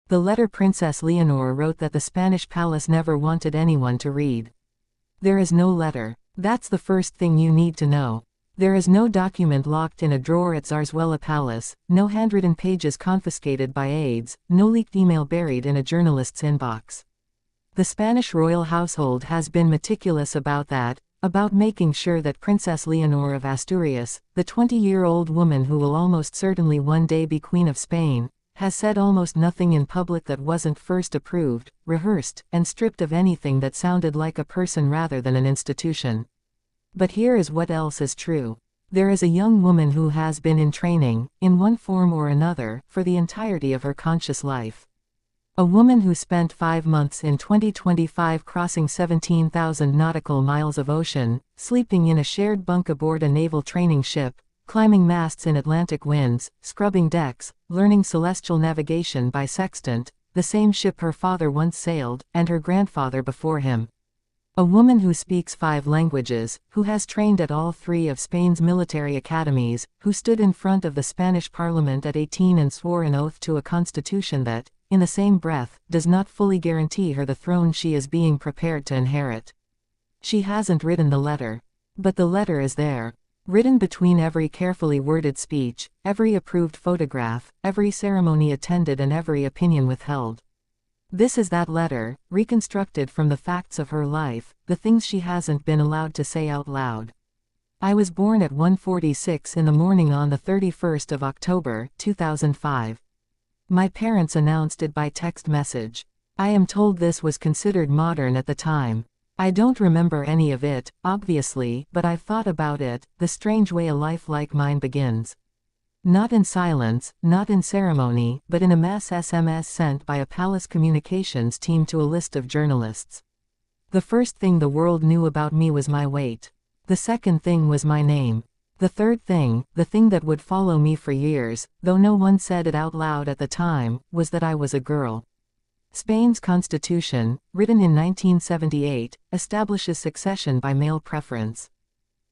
The letter Princess Leonor wrote that the Spanish palace never wanted anyone to read. There is no letter. That's the first thing you need to know. There is no document locked in a drawer at Zarzuela Palace, no handwritten pages confiscated by aides, no leaked email buried in a journalist's inbox. The Spanish royal household has been meticulous about that, about making sure that Princess Leonor of Asturias, the 20-year-old woman who will almost certainly one day be Queen of Spain, has said almost nothing in public that wasn't first approved, rehearsed, and stripped of anything that sounded like a person rather than an institution. But here is what else is true. There is a young woman who has been in training, in one form or another, for the entirety of her conscious life. A woman who spent 5 months in 2025 crossing 17,000 nautical miles of ocean, sleeping in a shared bunk aboard a naval training ship, climbing masts in Atlantic winds, scrubbing decks, learning celestial navigation by sextant, the same ship her father once sailed, and her grandfather before him. A woman who speaks 5 languages, who has trained at all 3 of Spain's military academies, who stood in front of the Spanish parliament at 18 and swore an oath to a constitution that, in the same breath, does not fully guarantee her the throne she is being prepared to inherit. She hasn't written the letter. But the letter is there. Written between every carefully worded speech, every approved photograph, every ceremony attended and every opinion withheld. This is that letter, reconstructed from the facts of her life, the things she hasn't been allowed to say out loud. I was born at 1:46 in the morning on the 31st of October, 2005. My parents announced it by text message. I am told this was considered modern at the time. I don't remember any of it, obviously, but I've thought about it, the strange way a life like mine begins. Not in silence, not in ceremony, but in a mass SMS sent by a palace communications team to a list of journalists. The first thing the world knew about me was my weight. The second thing was my name. The third thing, the thing that would follow me for years, though no one said it out loud at the time, was that I was a girl. Spain's constitution, written in 1978, establishes succession by male preference.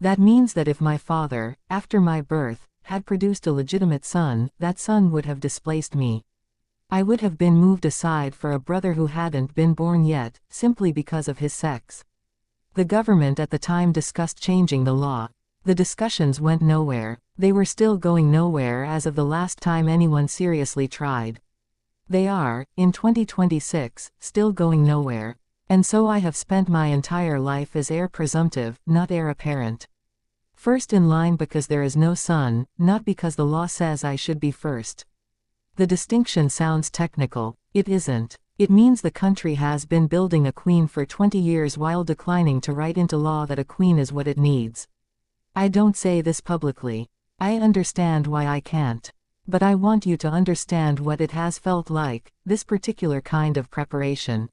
That means that if my father, after my birth, had produced a legitimate son, that son would have displaced me. I would have been moved aside for a brother who hadn't been born yet, simply because of his sex. The government at the time discussed changing the law. The discussions went nowhere. They were still going nowhere as of the last time anyone seriously tried. They are, in 2026, still going nowhere. And so I have spent my entire life as heir presumptive, not heir apparent. First in line because there is no son, not because the law says I should be first. The distinction sounds technical. It isn't. It means the country has been building a queen for 20 years while declining to write into law that a queen is what it needs. I don't say this publicly. I understand why I can't. But I want you to understand what it has felt like, this particular kind of preparation.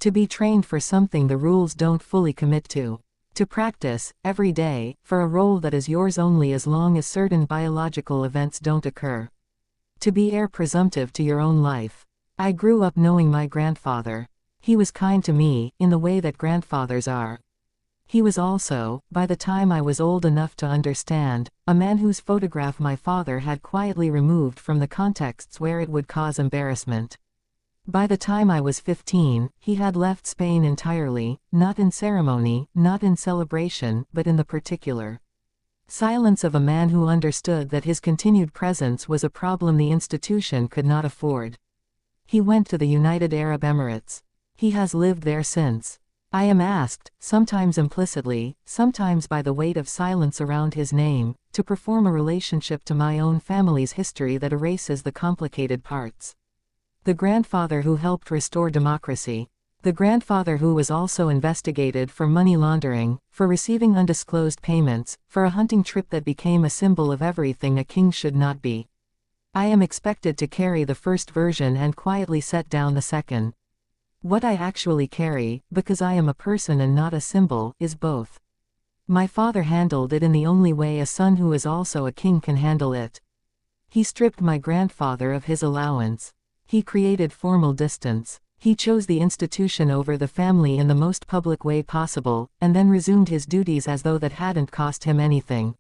To be trained for something the rules don't fully commit to. To practice, every day, for a role that is yours only as long as certain biological events don't occur. To be heir presumptive to your own life. I grew up knowing my grandfather. He was kind to me, in the way that grandfathers are. He was also, by the time I was old enough to understand, a man whose photograph my father had quietly removed from the contexts where it would cause embarrassment. By the time I was 15, he had left Spain entirely, not in ceremony, not in celebration, but in the particular silence of a man who understood that his continued presence was a problem the institution could not afford. He went to the United Arab Emirates. He has lived there since. I am asked, sometimes implicitly, sometimes by the weight of silence around his name, to perform a relationship to my own family's history that erases the complicated parts. The grandfather who helped restore democracy. The grandfather who was also investigated for money laundering, for receiving undisclosed payments, for a hunting trip that became a symbol of everything a king should not be. I am expected to carry the first version and quietly set down the second. What I actually carry, because I am a person and not a symbol, is both. My father handled it in the only way a son who is also a king can handle it. He stripped my grandfather of his allowance. He created formal distance. He chose the institution over the family in the most public way possible, and then resumed his duties as though that hadn't cost him anything.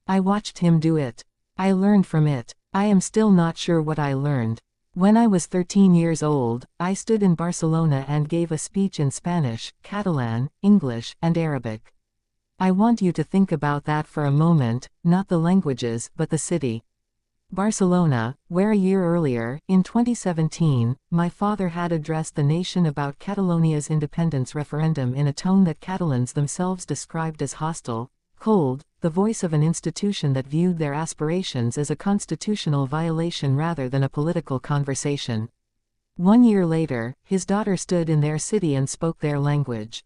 I watched him do it. I learned from it. I am still not sure what I learned. When I was 13 years old, I stood in Barcelona and gave a speech in Spanish, Catalan, English, and Arabic. I want you to think about that for a moment, not the languages, but the city. Barcelona, where a year earlier, in 2017, my father had addressed the nation about Catalonia's independence referendum in a tone that Catalans themselves described as hostile, cold, the voice of an institution that viewed their aspirations as a constitutional violation rather than a political conversation. 1 year later, his daughter stood in their city and spoke their language.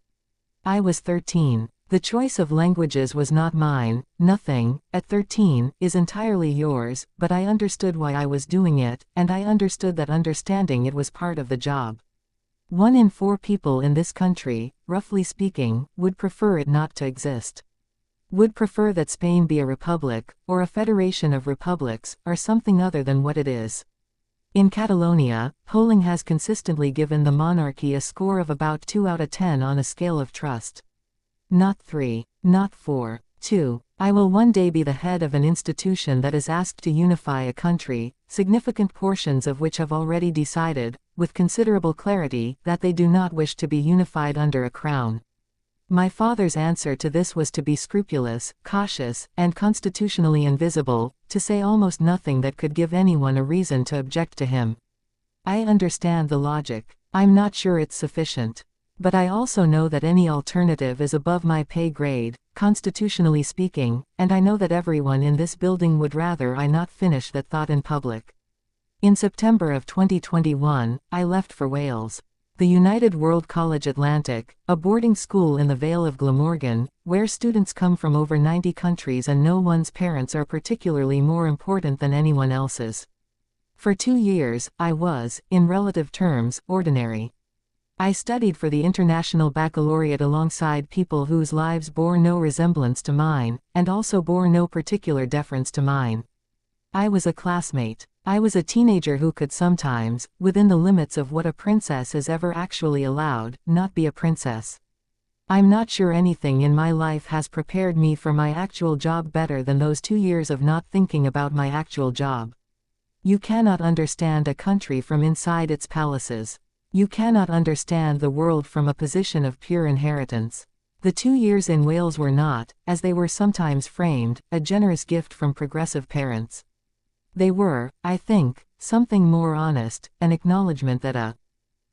I was 13. The choice of languages was not mine. Nothing, at 13, is entirely yours, but I understood why I was doing it, and I understood that understanding it was part of the job. 1 in 4 people in this country, roughly speaking, would prefer it not to exist. Would prefer that Spain be a republic, or a federation of republics, or something other than what it is. In Catalonia, polling has consistently given the monarchy a score of about 2 out of 10 on a scale of trust. Not 3. Not 4. 2. I will one day be the head of an institution that is asked to unify a country, significant portions of which have already decided, with considerable clarity, that they do not wish to be unified under a crown. My father's answer to this was to be scrupulous, cautious, and constitutionally invisible, to say almost nothing that could give anyone a reason to object to him. I understand the logic. I'm not sure it's sufficient. But I also know that any alternative is above my pay grade, constitutionally speaking, and I know that everyone in this building would rather I not finish that thought in public. In September of 2021, I left for Wales. The United World College Atlantic, a boarding school in the Vale of Glamorgan, where students come from over 90 countries and no one's parents are particularly more important than anyone else's. For 2 years, I was, in relative terms, ordinary. I studied for the International Baccalaureate alongside people whose lives bore no resemblance to mine, and also bore no particular deference to mine. I was a classmate. I was a teenager who could sometimes, within the limits of what a princess is ever actually allowed, not be a princess. I'm not sure anything in my life has prepared me for my actual job better than those 2 years of not thinking about my actual job. You cannot understand a country from inside its palaces. You cannot understand the world from a position of pure inheritance. The 2 years in Wales were not, as they were sometimes framed, a generous gift from progressive parents. They were, I think, something more honest, an acknowledgement that a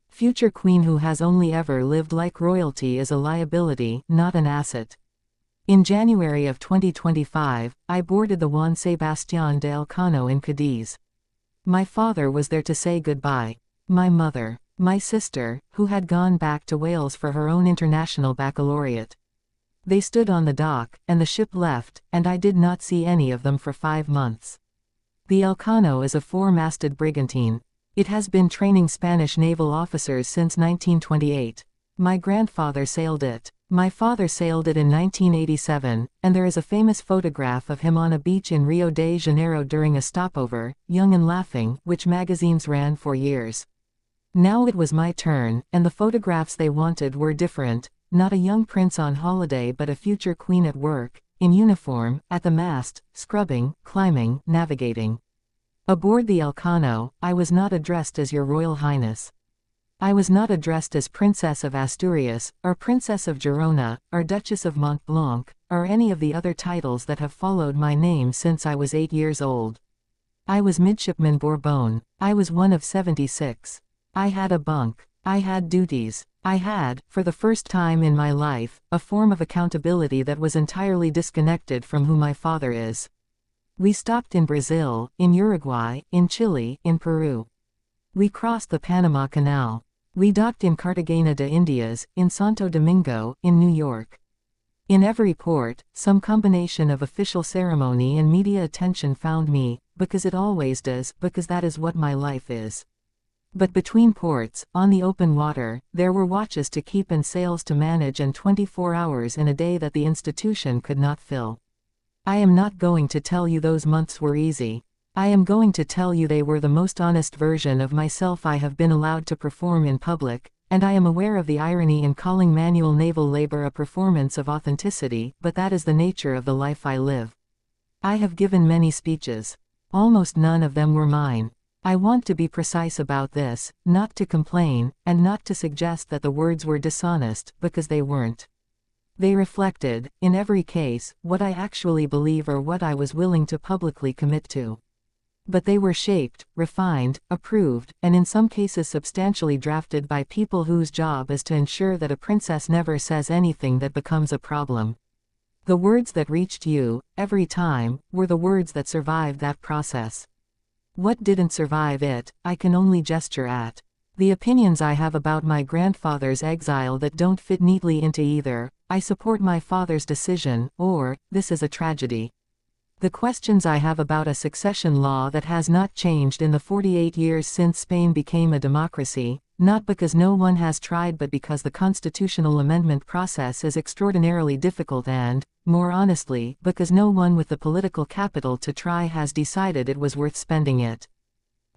future queen who has only ever lived like royalty is a liability, not an asset. In January of 2025, I boarded the Juan Sebastián de Elcano in Cadiz. My father was there to say goodbye. My mother. My sister, who had gone back to Wales for her own international baccalaureate. They stood on the dock, and the ship left, and I did not see any of them for 5 months. The Elcano is a 4-masted brigantine. It has been training Spanish naval officers since 1928. My grandfather sailed it. My father sailed it in 1987, and there is a famous photograph of him on a beach in Rio de Janeiro during a stopover, young and laughing, which magazines ran for years. Now it was my turn, and the photographs they wanted were different, not a young prince on holiday but a future queen at work, in uniform, at the mast, scrubbing, climbing, navigating. Aboard the Elcano, I was not addressed as Your Royal Highness. I was not addressed as Princess of Asturias, or Princess of Girona, or Duchess of Mont Blanc, or any of the other titles that have followed my name since I was 8 years old. I was Midshipman Bourbon. I was one of 76. I had a bunk. I had duties. I had, for the first time in my life, a form of accountability that was entirely disconnected from who my father is. We stopped in Brazil, in Uruguay, in Chile, in Peru. We crossed the Panama Canal. We docked in Cartagena de Indias, in Santo Domingo, in New York. In every port, some combination of official ceremony and media attention found me, because it always does, because that is what my life is. But between ports, on the open water, there were watches to keep and sails to manage and 24 hours in a day that the institution could not fill. I am not going to tell you those months were easy. I am going to tell you they were the most honest version of myself I have been allowed to perform in public, and I am aware of the irony in calling manual naval labor a performance of authenticity, but that is the nature of the life I live. I have given many speeches. Almost none of them were mine. I want to be precise about this, not to complain, and not to suggest that the words were dishonest, because they weren't. They reflected, in every case, what I actually believe or what I was willing to publicly commit to. But they were shaped, refined, approved, and in some cases substantially drafted by people whose job is to ensure that a princess never says anything that becomes a problem. The words that reached you, every time, were the words that survived that process. What didn't survive it, I can only gesture at. The opinions I have about my grandfather's exile that don't fit neatly into either, I support my father's decision, or, this is a tragedy. The questions I have about a succession law that has not changed in the 48 years since Spain became a democracy, not because no one has tried but because the constitutional amendment process is extraordinarily difficult and, more honestly, because no one with the political capital to try has decided it was worth spending it.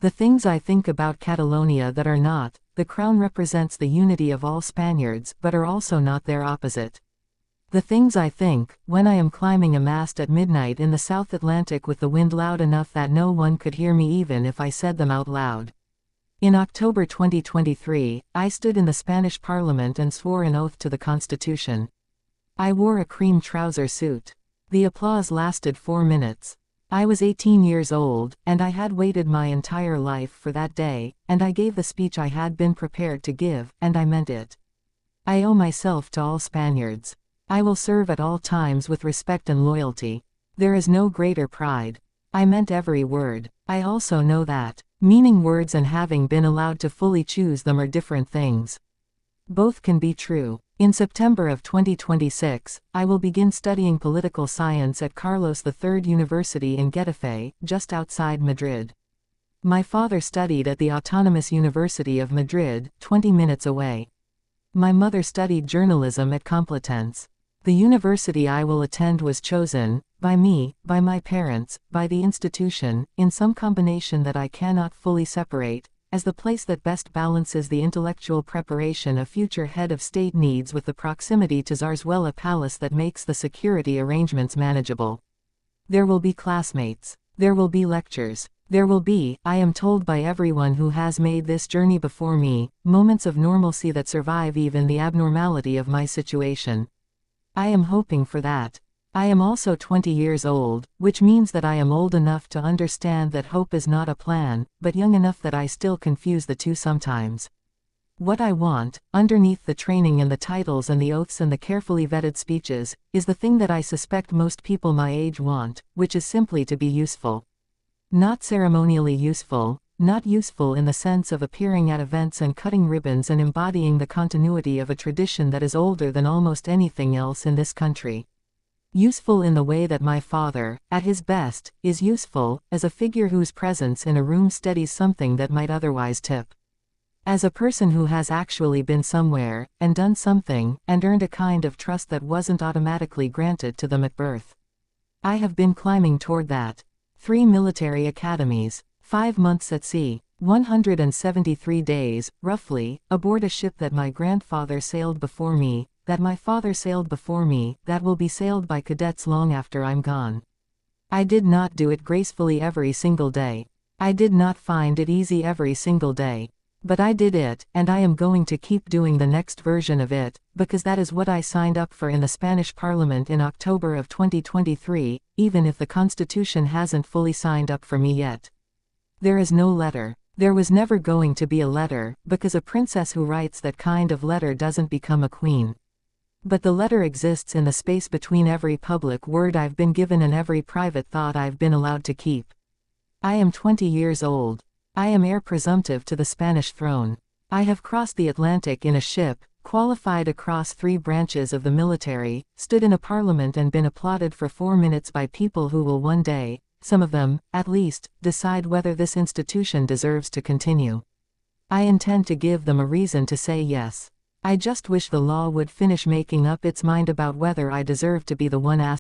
The things I think about Catalonia that are not, the crown represents the unity of all Spaniards but are also not their opposite. The things I think, when I am climbing a mast at midnight in the South Atlantic with the wind loud enough that no one could hear me even if I said them out loud. In October 2023, I stood in the Spanish Parliament and swore an oath to the Constitution. I wore a cream trouser suit. The applause lasted 4 minutes. I was 18 years old, and I had waited my entire life for that day, and I gave the speech I had been prepared to give, and I meant it. I owe myself to all Spaniards. I will serve at all times with respect and loyalty. There is no greater pride. I meant every word. I also know that meaning words and having been allowed to fully choose them are different things. Both can be true. In September of 2026, I will begin studying political science at Carlos III University in Getafe, just outside Madrid. My father studied at the Autonomous University of Madrid, 20 minutes away. My mother studied journalism at Complutense. The university I will attend was chosen, by me, by my parents, by the institution, in some combination that I cannot fully separate, as the place that best balances the intellectual preparation a future head of state needs with the proximity to Zarzuela Palace that makes the security arrangements manageable. There will be classmates. There will be lectures. There will be, I am told by everyone who has made this journey before me, moments of normalcy that survive even the abnormality of my situation. I am hoping for that. I am also 20 years old, which means that I am old enough to understand that hope is not a plan, but young enough that I still confuse the two sometimes. What I want, underneath the training and the titles and the oaths and the carefully vetted speeches, is the thing that I suspect most people my age want, which is simply to be useful. Not ceremonially useful, not useful in the sense of appearing at events and cutting ribbons and embodying the continuity of a tradition that is older than almost anything else in this country. Useful in the way that my father, at his best, is useful, as a figure whose presence in a room steadies something that might otherwise tip. As a person who has actually been somewhere, and done something, and earned a kind of trust that wasn't automatically granted to them at birth. I have been climbing toward that. 3 military academies, 5 months at sea, 173 days, roughly, aboard a ship that my grandfather sailed before me, that my father sailed before me, that will be sailed by cadets long after I'm gone. I did not do it gracefully every single day. I did not find it easy every single day. But I did it, and I am going to keep doing the next version of it, because that is what I signed up for in the Spanish Parliament in October of 2023, even if the Constitution hasn't fully signed up for me yet. There is no letter. There was never going to be a letter, because a princess who writes that kind of letter doesn't become a queen. But the letter exists in the space between every public word I've been given and every private thought I've been allowed to keep. I am 20 years old. I am heir presumptive to the Spanish throne. I have crossed the Atlantic in a ship, qualified across 3 branches of the military, stood in a parliament and been applauded for 4 minutes by people who will one day, some of them, at least, decide whether this institution deserves to continue. I intend to give them a reason to say yes. I just wish the law would finish making up its mind about whether I deserve to be the one asked.